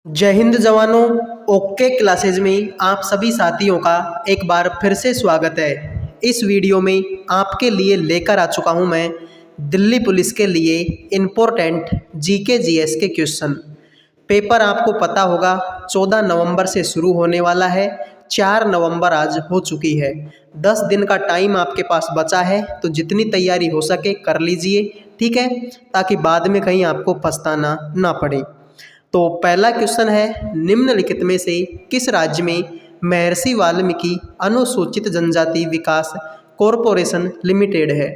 जय हिंद जवानों। Okay classes में आप सभी साथियों का एक बार फिर से स्वागत है। इस वीडियो में आपके लिए लेकर आ चुका हूं मैं दिल्ली पुलिस के लिए इम्पोर्टेंट जीके जीएस के क्वेश्चन। पेपर आपको पता होगा 14 नवंबर से शुरू होने वाला है। 4 नवंबर आज हो चुकी है। 10 दिन का टाइम आपके पास बचा है, तो जितनी तैयारी हो सके कर लीजिए, ठीक है, ताकि बाद में कहीं आपको पछताना ना पड़े। तो पहला क्वेश्चन है, निम्नलिखित में से किस राज्य में महर्षि वाल्मीकि अनुसूचित जनजाति विकास कॉरपोरेशन लिमिटेड है।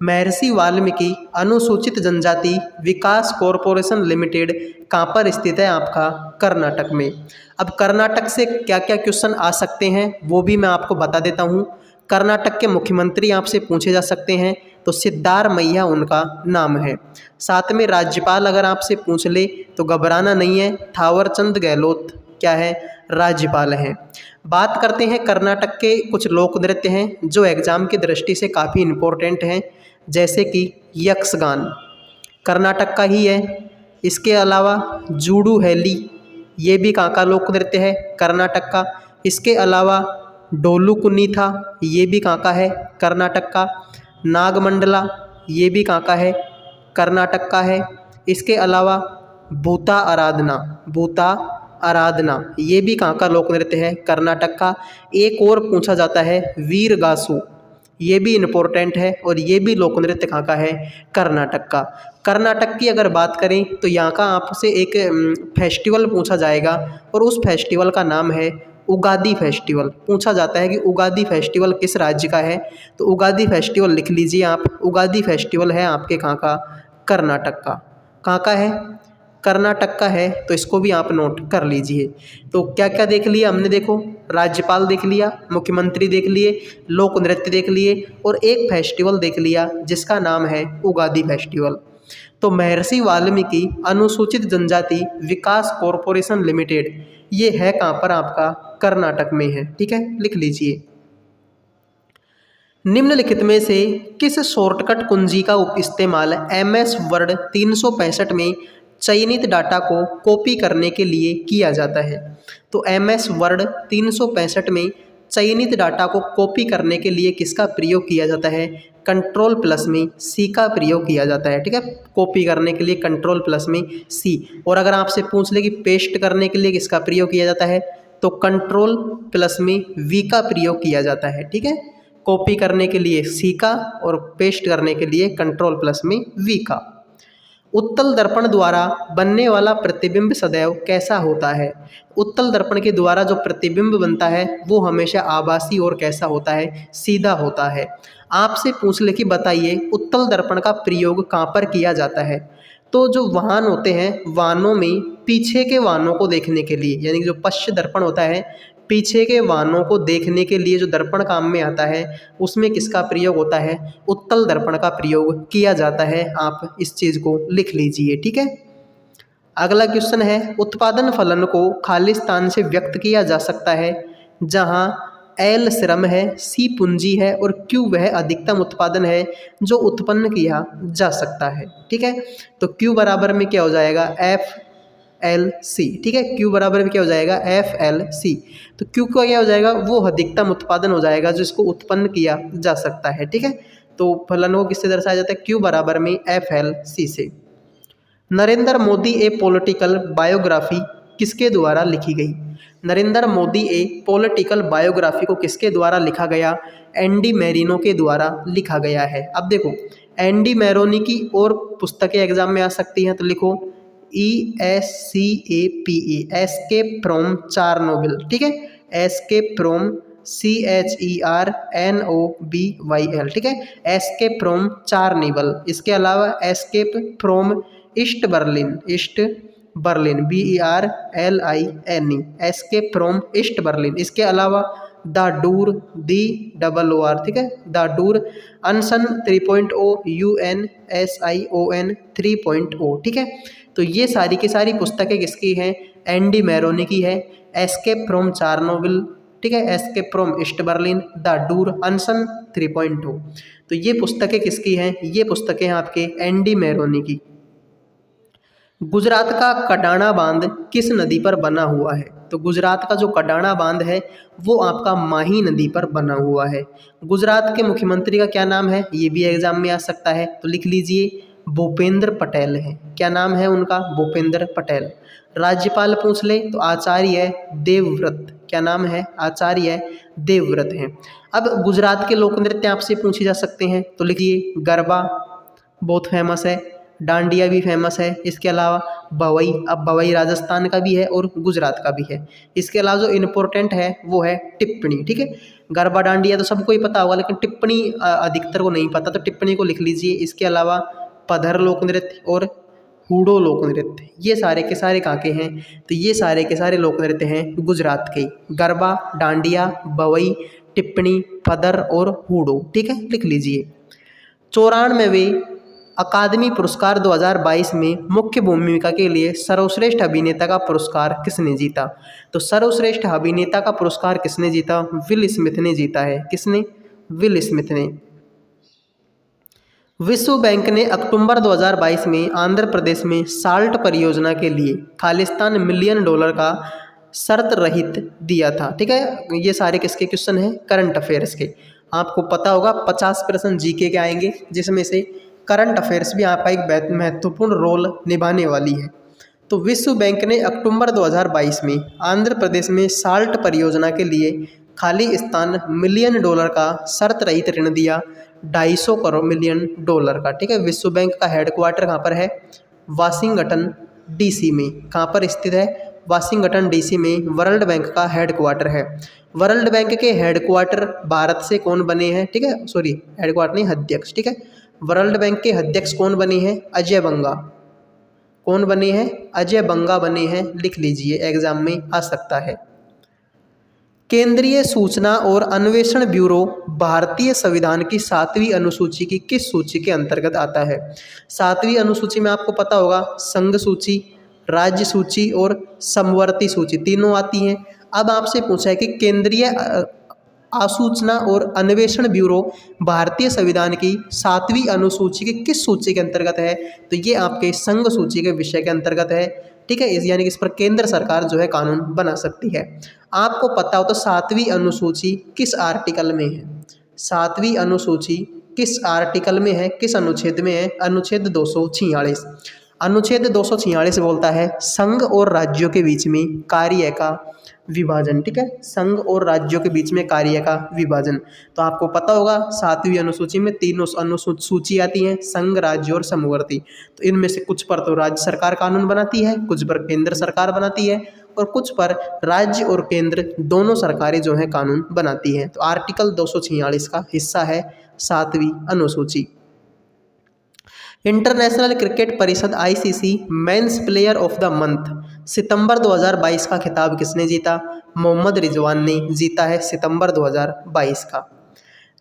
महर्षि वाल्मीकि अनुसूचित जनजाति विकास कॉरपोरेशन लिमिटेड कहाँ पर स्थित है? आपका कर्नाटक में। अब कर्नाटक से क्या क्या क्वेश्चन आ सकते हैं वो भी मैं आपको बता देता हूँ। कर्नाटक के मुख्यमंत्री आपसे पूछे जा सकते हैं, तो सिद्धारमैया उनका नाम है। साथ में राज्यपाल अगर आपसे पूछ ले तो घबराना नहीं है, थावरचंद गहलोत क्या है? राज्यपाल हैं। बात करते हैं कर्नाटक के कुछ लोक नृत्य हैं जो एग्जाम की दृष्टि से काफ़ी इम्पोर्टेंट हैं, जैसे कि यक्षगान कर्नाटक का ही है। इसके अलावा जूडू हैली, ये भी कहाँ का लोक नृत्य है? कर्नाटक का। इसके अलावा डोलू कुन्नी था, ये भी कहाँ का है? कर्नाटक का। नागमंडला, ये भी कहाँ का है? कर्नाटक का है। इसके अलावा भूता आराधना, ये भी कहाँ का लोक नृत्य है? कर्नाटक का। एक और पूछा जाता है वीरगासु, ये भी इम्पोर्टेंट है और ये भी लोक नृत्य कहाँ का है? कर्नाटक का। कर्नाटक की अगर बात करें तो यहाँ का आपसे एक फेस्टिवल पूछा जाएगा और उस फेस्टिवल का नाम है उगादी फेस्टिवल। पूछा जाता है कि उगादी फेस्टिवल किस राज्य का है, तो उगादी फेस्टिवल लिख लीजिए आप। उगादी फेस्टिवल है आपके कहाँ का? कर्नाटक का। कहाँ का है? कर्नाटक का है, तो इसको भी आप नोट कर लीजिए। तो क्या क्या देख लिया हमने? देखो, राज्यपाल देख लिया, मुख्यमंत्री देख लिए, लोक नृत्य देख लिए और एक फेस्टिवल देख लिया जिसका नाम है उगादी फेस्टिवल। तो महर्षि वाल्मीकि अनुसूचित जनजाति विकास कॉरपोरेशन लिमिटेड ये है कहाँ पर? आपका कर्नाटक में है, ठीक है, लिख लीजिए। निम्नलिखित में से किस शॉर्टकट कुंजी का इस्तेमाल MS वर्ड 365 में चयनित डाटा को कॉपी करने के लिए किया जाता है? तो MS वर्ड 365 में चयनित डाटा को कॉपी करने के लिए किसका प्रयोग किया जाता है? कंट्रोल प्लस में C का प्रयोग किया जाता है, ठीक है। कॉपी करने के लिए कंट्रोल प्लस में C। और अगर आपसे पूछ ले कि पेस्ट करने के लिए किसका प्रयोग किया जाता है, तो कंट्रोल प्लस में V का प्रयोग किया जाता है, ठीक है। कॉपी करने के लिए C का और पेस्ट करने के लिए कंट्रोल प्लस में V का। उत्तल दर्पण द्वारा बनने वाला प्रतिबिंब सदैव कैसा होता है? उत्तल दर्पण के द्वारा जो प्रतिबिंब बनता है वो हमेशा आभासी और कैसा होता है? सीधा होता है। आपसे पूछ ले कि बताइए उत्तल दर्पण का प्रयोग कहाँ पर किया जाता है? तो जो वाहन होते हैं, वाहनों में पीछे के वाहनों को देखने के लिए, यानी जो पश्च दर्पण होता है, पीछे के वाहनों को देखने के लिए जो दर्पण काम में आता है, उसमें किसका प्रयोग होता है? उत्तल दर्पण का प्रयोग किया जाता है। आप इस चीज़ को लिख लीजिए, ठीक है। अगला क्वेश्चन है, उत्पादन फलन को खाली स्थान से व्यक्त किया जा सकता है जहां L श्रम है, C पूंजी है और Q वह अधिकतम उत्पादन है जो उत्पन्न किया जा सकता है, ठीक है। तो Q बराबर में क्या हो जाएगा? FLC, ठीक है। Q बराबर में क्या हो जाएगा? FLC। तो Q का क्या हो जाएगा? वो अधिकतम उत्पादन हो जाएगा जिसको उत्पन्न किया जा सकता है, ठीक है। तो फलन को किससे दर्शाया जाता है? Q बराबर में FLC से। नरेंद्र मोदी ए पॉलिटिकल बायोग्राफी किसके द्वारा लिखी गई? नरेंद्र मोदी ए पॉलिटिकल बायोग्राफी को किसके द्वारा लिखा गया? एनडी मैरिनो के द्वारा लिखा गया है। अब देखो, एनडी मैरोनी की और पुस्तकें एग्जाम में आ सकती हैं, तो लिखो ESCAPE, एस्केप फ्रॉम चारनोबिल, ठीक है। एस्केप फ्रॉम CHERNOBYL, ठीक है। Escape from Chernobyl. इसके अलावा escape from East Berlin, BERLINE, escape from East Berlin. इसके अलावा द डूर, DOOR, ठीक है, द डूर, अनसन 3.0, UNSION 3.0, ठीक है। तो ये सारी की सारी पुस्तकें किसकी हैं? एनडी मैरोनी की है। एस्केप फ्रॉम चारनोबिल, ठीक है, escape from East Berlin, the door, अनसन 3.0। तो ये पुस्तकें किसकी हैं? ये पुस्तकें हैं आपके एनडी मैरोनी की। गुजरात का कडाणा बांध किस नदी पर बना हुआ है? तो गुजरात का जो कडाणा बांध है वो आपका माही नदी पर बना हुआ है। गुजरात के मुख्यमंत्री का क्या नाम है? ये भी एग्जाम में आ सकता है, तो लिख लीजिए भूपेंद्र पटेल है। क्या नाम है उनका? भूपेंद्र पटेल। राज्यपाल पूछ ले तो आचार्य देवव्रत। क्या नाम है? आचार्य देवव्रत है। अब गुजरात के लोक नृत्य आपसे पूछे जा सकते हैं, तो लिखिए गरबा बहुत फेमस है, डांडिया भी फेमस है, इसके अलावा भवई। अब भवई राजस्थान का भी है और गुजरात का भी है। इसके अलावा जो इम्पोर्टेंट है वो है टिप्पणी। ठीक है, गरबा डांडिया तो सबको ही पता होगा, लेकिन टिप्पणी अधिकतर को नहीं पता, तो टिप्पणी को लिख लीजिए। इसके अलावा पधर लोक नृत्य और हूडो लोक नृत्य, ये सारे के सारे कहाँ के हैं? तो ये सारे के सारे लोक नृत्य हैं गुजरात के। गरबा, डांडिया, भवई, टिप्पणी, पधर और हूडो। ठीक है, लिख लीजिए। 94वें अकादमी पुरस्कार 2022 में मुख्य भूमिका के लिए सर्वश्रेष्ठ अभिनेता का पुरस्कार किसने जीता? तो सर्वश्रेष्ठ अभिनेता का पुरस्कार किसने जीता? विल स्मिथ ने जीता है। किसने? विल स्मिथ ने। विश्व बैंक ने अक्टूबर 2022 में आंध्र प्रदेश में साल्ट परियोजना के लिए खालिस्तान $1 मिलियन का शर्त रहित दिया था। ठीक है, ये सारे किसके क्वेश्चन हैं? करंट अफेयर्स के। आपको पता होगा 50% जीके के आएंगे, जिसमें से करंट अफेयर्स भी आपका एक महत्वपूर्ण रोल निभाने वाली है। तो विश्व बैंक ने अक्टूबर 2022 में आंध्र प्रदेश में साल्ट परियोजना के लिए खालिस्तान $1 मिलियन का शर्त रहित ऋण दिया, 250 मिलियन डॉलर का। ठीक है, विश्व बैंक का हेडक्वार्टर कहाँ पर है? वाशिंगटन डीसी में। कहाँ पर स्थित है? वाशिंगटन डीसी में वर्ल्ड बैंक का हेडक्वार्टर है। वर्ल्ड बैंक के हेडक्वार्टर भारत से कौन बने हैं? ठीक है, सॉरी हेडक्वार्टर नहीं, अध्यक्ष। ठीक है, वर्ल्ड बैंक के अध्यक्ष कौन बने हैं? अजय बंगा। कौन बने हैं? अजय बंगा बने हैं। लिख लीजिए, एग्जाम में आ सकता है। केंद्रीय सूचना और अन्वेषण ब्यूरो भारतीय संविधान की 7वीं अनुसूची की किस सूची के अंतर्गत आता है? 7वीं अनुसूची में आपको पता होगा संघ सूची, राज्य सूची और समवर्ती सूची तीनों आती हैं। अब आपसे पूछा है कि केंद्रीय आसूचना और अन्वेषण ब्यूरो भारतीय संविधान की 7वीं अनुसूची की किस सूची के अंतर्गत है? तो ये आपके संघ सूची के विषय के अंतर्गत है। ठीक है, इस यानी कि इस पर केंद्र सरकार जो है कानून बना सकती है। आपको पता हो तो 7वीं अनुसूची किस आर्टिकल में है? 7वीं अनुसूची किस आर्टिकल में है? किस अनुच्छेद में है? अनुच्छेद 246। अनुच्छेद 246 बोलता है संघ और राज्यों के बीच में कार्य का विभाजन। ठीक है, संघ और राज्यों के बीच में कार्य का विभाजन। तो आपको पता होगा 7वीं अनुसूची में तीनों अनुसूची आती हैं, संघ, राज्य और समवर्ती। तो इनमें से कुछ पर तो राज्य सरकार कानून बनाती है, कुछ पर केंद्र सरकार बनाती है और कुछ पर राज्य और केंद्र दोनों सरकारें जो है कानून बनाती हैं। तो आर्टिकल 246 का हिस्सा है 7वीं अनुसूची। इंटरनेशनल क्रिकेट परिषद ICC men's player of the month सितंबर 2022 का खिताब किसने जीता? मोहम्मद रिजवान ने जीता है सितंबर 2022 का।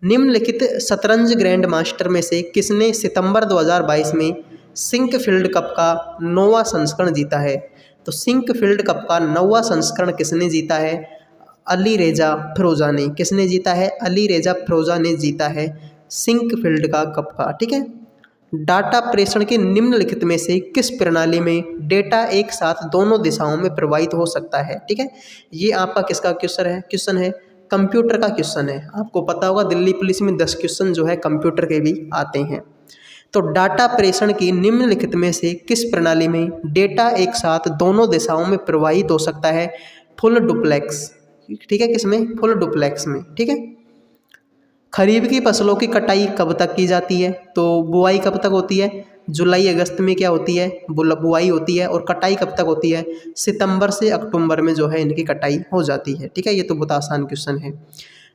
निम्नलिखित शतरंज ग्रैंड मास्टर में से किसने सितंबर 2022 में सिंकफील्ड कप का 9वां संस्करण जीता है? तो सिंकफील्ड कप का 9वां संस्करण किसने जीता है? अली रेजा फिरोजा ने। किसने जीता है? अली रेजा फिरोजा ने जीता है सिंकफील्ड का कप का। ठीक है, डाटा प्रेषण के निम्नलिखित में से किस प्रणाली में डेटा एक साथ दोनों दिशाओं में प्रवाहित हो सकता है? ठीक है, ये आपका किसका क्वेश्चन है? कंप्यूटर का क्वेश्चन है। आपको पता होगा दिल्ली पुलिस में 10 क्वेश्चन जो है कंप्यूटर के भी आते हैं। तो डाटा प्रेषण की निम्नलिखित में से किस प्रणाली में डेटा एक साथ दोनों दिशाओं में प्रवाहित हो सकता है? Full duplex. ठीक है, किसमें? फुल डुप्लेक्स में। ठीक है, खरीफ की फसलों की कटाई कब तक की जाती है? तो बुआई कब तक होती है? जुलाई अगस्त में क्या होती है? बुआई होती है। और कटाई कब तक होती है? सितंबर से अक्टूबर में जो है इनकी कटाई हो जाती है। ठीक है, ये तो बहुत आसान क्वेश्चन है।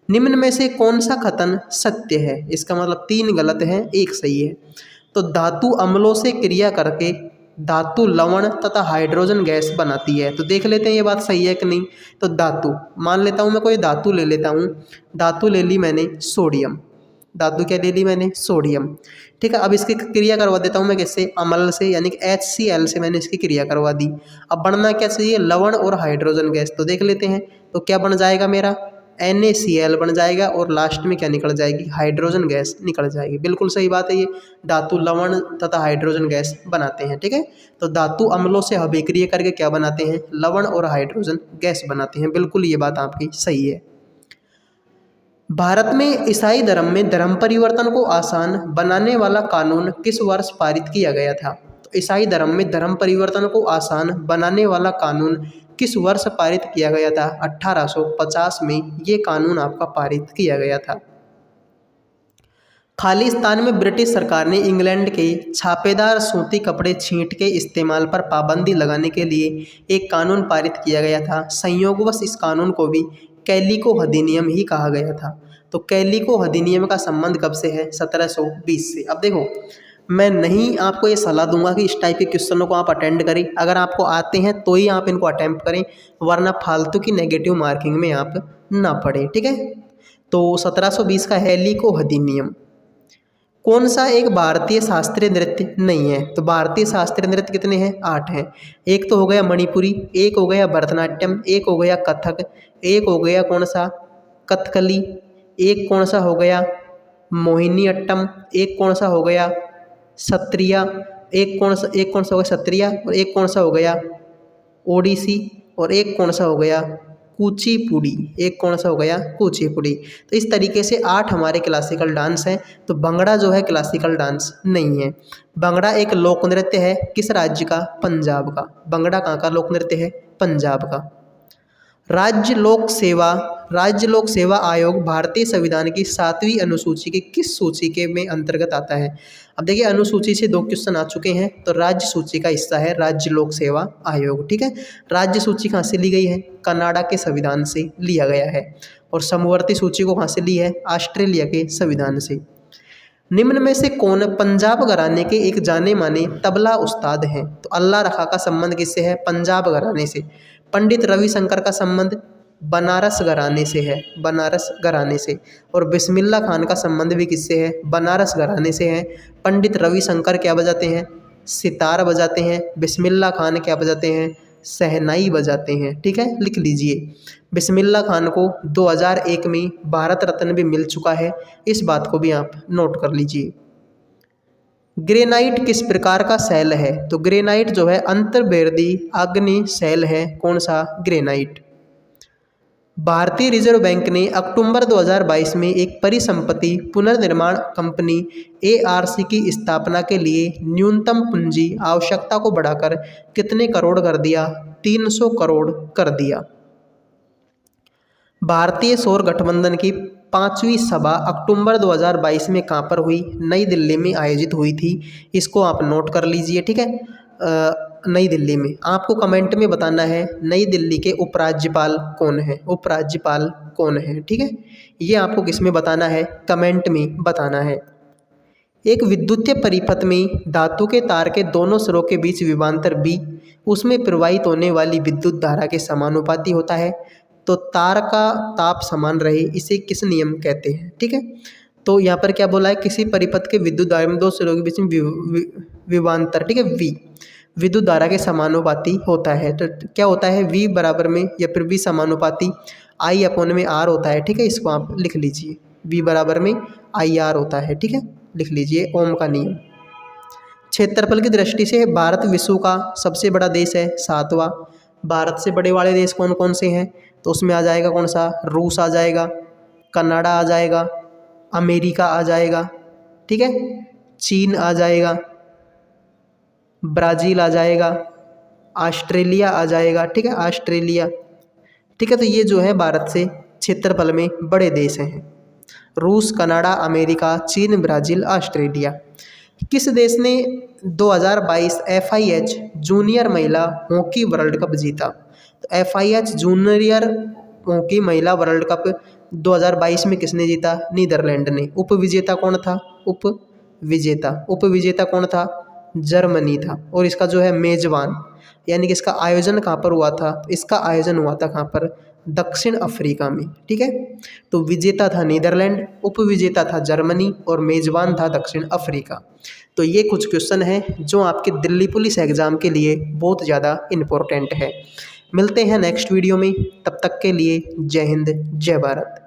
निम्न में से कौन सा कथन सत्य है? इसका मतलब 3 गलत है, 1 सही है। तो धातु अम्लों से क्रिया करके धातु लवण तथा हाइड्रोजन गैस बनाती है। तो देख लेते हैं ये बात सही है कि नहीं। तो धातु, मान लेता हूँ मैं कोई धातु ले लेता हूँ, धातु ले ली मैंने सोडियम। धातु क्या ले ली मैंने? सोडियम। ठीक है, अब इसकी क्रिया करवा देता हूँ मैं कैसे? अम्ल से, यानी कि HCl से मैंने इसकी क्रिया करवा दी। अब बनना क्या चाहिए? लवण और हाइड्रोजन गैस। तो देख लेते हैं, तो क्या बन जाएगा मेरा? NaCl बन जाएगा और लास्ट में क्या निकल जाएगी, हाइड्रोजन गैस निकल जाएगी। बिल्कुल सही बात है, ये धातु लवण तथा हाइड्रोजन गैस बनाते हैं। ठीक है, तो धातु अम्लों से अभिक्रिया करके क्या बनाते हैं, लवण और हाइड्रोजन गैस बनाते हैं। बिल्कुल ये बात आपकी सही है। भारत में ईसाई धर्म में धर्म परिवर्तन को आसान बनाने वाला कानून किस वर्ष पारित किया गया था? तो ईसाई धर्म में धर्म परिवर्तन को आसान बनाने वाला कानून किस वर्ष पारित किया गया था? 1850 में ये कानून आपका पारित किया गया था। खालिस्तान में ब्रिटिश सरकार ने इंग्लैंड के छापेदार सूती कपड़े छींट के इस्तेमाल पर पाबंदी लगाने के लिए एक कानून पारित किया गया था। संयोगवश इस कानून को भी कैलिको अधिनियम ही कहा गया था। तो कैलिको अधिनियम का संबंध कब से है? 1720 से। अब देखो, मैं नहीं आपको ये सलाह दूंगा कि इस टाइप के क्वेश्चनों को आप अटेंड करें। अगर आपको आते हैं तो ही आप इनको अटेम्प्ट करें, वरना फालतू की नेगेटिव मार्किंग में आप ना पढ़ें। ठीक है, तो 1720 का कैलिको अधिनियम। कौन सा एक भारतीय शास्त्रीय नृत्य नहीं है? तो भारतीय शास्त्रीय नृत्य कितने हैं? 8 हैं। एक तो हो गया मणिपुरी, एक हो गया भरतनाट्यम, एक हो गया कथक, एक हो गया कौन सा, कथकली, एक कौन सा हो गया मोहिनी अट्टम, एक कौन सा हो गया सत्रिया, एक कौन सा हो गया सत्रिया, और एक कौन सा हो गया ओडिसी, और एक कौन सा हो गया कुचिपुड़ी, एक कौन सा हो गया कुचिपुड़ी। तो इस तरीके से 8 हमारे क्लासिकल डांस हैं। तो भंगड़ा जो है क्लासिकल डांस नहीं है। भंगड़ा एक लोक नृत्य है। किस राज्य का? पंजाब का। भंगड़ा कहाँ का लोक नृत्य है? पंजाब का। राज्य लोक सेवा आयोग भारतीय संविधान की 7वीं अनुसूची की किस सूची के में अंतर्गत आता है? अब देखिए, अनुसूची से 2 क्वेश्चन आ चुके हैं, तो राज्य सूची का हिस्सा है राज्य लोक सेवा आयोग। ठीक है, राज्य सूची कहाँ से ली गई है? कनाडा के संविधान से लिया गया है। और समवर्ती सूची को कहाँ से ली है? ऑस्ट्रेलिया के संविधान से। निम्न में से कौन पंजाब घराने के एक जाने माने तबला उस्ताद हैं? तो अल्लाह रखा का संबंध किससे है? पंजाब घराने से। पंडित रविशंकर का संबंध बनारस घराने से है, बनारस घराने से। और बिस्मिल्लाह खान का संबंध भी किससे है? बनारस घराने से है। पंडित रविशंकर क्या बजाते हैं? सितार बजाते हैं। बिस्मिल्लाह खान क्या बजाते हैं? शहनाई बजाते हैं। ठीक है, लिख लीजिए। बिस्मिल्लाह खान को 2001 में भारत रत्न भी मिल चुका है, इस बात को भी आप नोट कर लीजिए। ग्रेनाइट किस प्रकार का शैल है? तो ग्रेनाइट जो है अंतर्वेदी आग्नेय शैल है। कौन सा? ग्रेनाइट। भारतीय रिजर्व बैंक ने अक्टूबर 2022 में एक परिसंपत्ति पुनर्निर्माण कंपनी ARC की स्थापना के लिए न्यूनतम पूंजी आवश्यकता को बढ़ाकर कितने करोड़ कर दिया? 300 करोड़ कर दिया। भारतीय सौर गठबंधन की 5वीं सभा अक्टूबर 2022 में कहाँ पर हुई? नई दिल्ली में आयोजित हुई थी। इसको आप नोट कर लीजिए। ठीक है, नई दिल्ली में। आपको कमेंट में बताना है नई दिल्ली के उपराज्यपाल कौन है, उपराज्यपाल कौन है। ठीक है, ये आपको किस में बताना है? कमेंट में बताना है। एक विद्युतीय परिपथ में धातु के तार के दोनों सिरों के बीच विभवांतर B उसमें प्रवाहित होने वाली विद्युत धारा के समानुपाती होता है। तो तार का ताप समान रहे, इसे किस नियम कहते हैं? ठीक है, तो यहाँ पर क्या बोला है? किसी परिपथ के विद्युत धारा में 2 सिरों के बीच में विभवांतर, ठीक है, V विद्युत धारा के समानुपाती होता है। तो क्या होता है? V बराबर में या फिर V समानुपाती I अपॉन में R होता है। ठीक है, इसको आप लिख लीजिए। V बराबर में IR होता है। ठीक है, लिख लीजिए ओम का नियम। क्षेत्रफल की दृष्टि से भारत विश्व का सबसे बड़ा देश है, 7वां। भारत से बड़े वाले देश कौन कौन से हैं? तो उसमें आ जाएगा कौन सा? रूस आ जाएगा, कनाडा आ जाएगा, अमेरिका आ जाएगा, ठीक है, चीन आ जाएगा, ब्राज़ील आ जाएगा, ऑस्ट्रेलिया आ जाएगा। ठीक है, ऑस्ट्रेलिया। ठीक है, तो ये जो है भारत से क्षेत्रफल में बड़े देश हैं, रूस, कनाडा, अमेरिका, चीन, ब्राज़ील, ऑस्ट्रेलिया। किस देश ने 2022 FIH जूनियर महिला हॉकी वर्ल्ड कप जीता? तो FIH जूनियर हॉकी महिला वर्ल्ड कप 2022 में किसने जीता? नीदरलैंड ने। उपविजेता कौन था? उपविजेता कौन था? जर्मनी था। और इसका जो है मेजबान, यानी कि इसका आयोजन कहाँ पर हुआ था? इसका आयोजन हुआ था कहाँ पर? दक्षिण अफ्रीका में। ठीक है, तो विजेता था नीदरलैंड, उपविजेता था जर्मनी और मेजबान था दक्षिण अफ्रीका। तो ये कुछ क्वेश्चन हैं जो आपके दिल्ली पुलिस एग्ज़ाम के लिए बहुत ज़्यादा इम्पोर्टेंट है। मिलते हैं नेक्स्ट वीडियो में, तब तक के लिए जय हिंद जय भारत।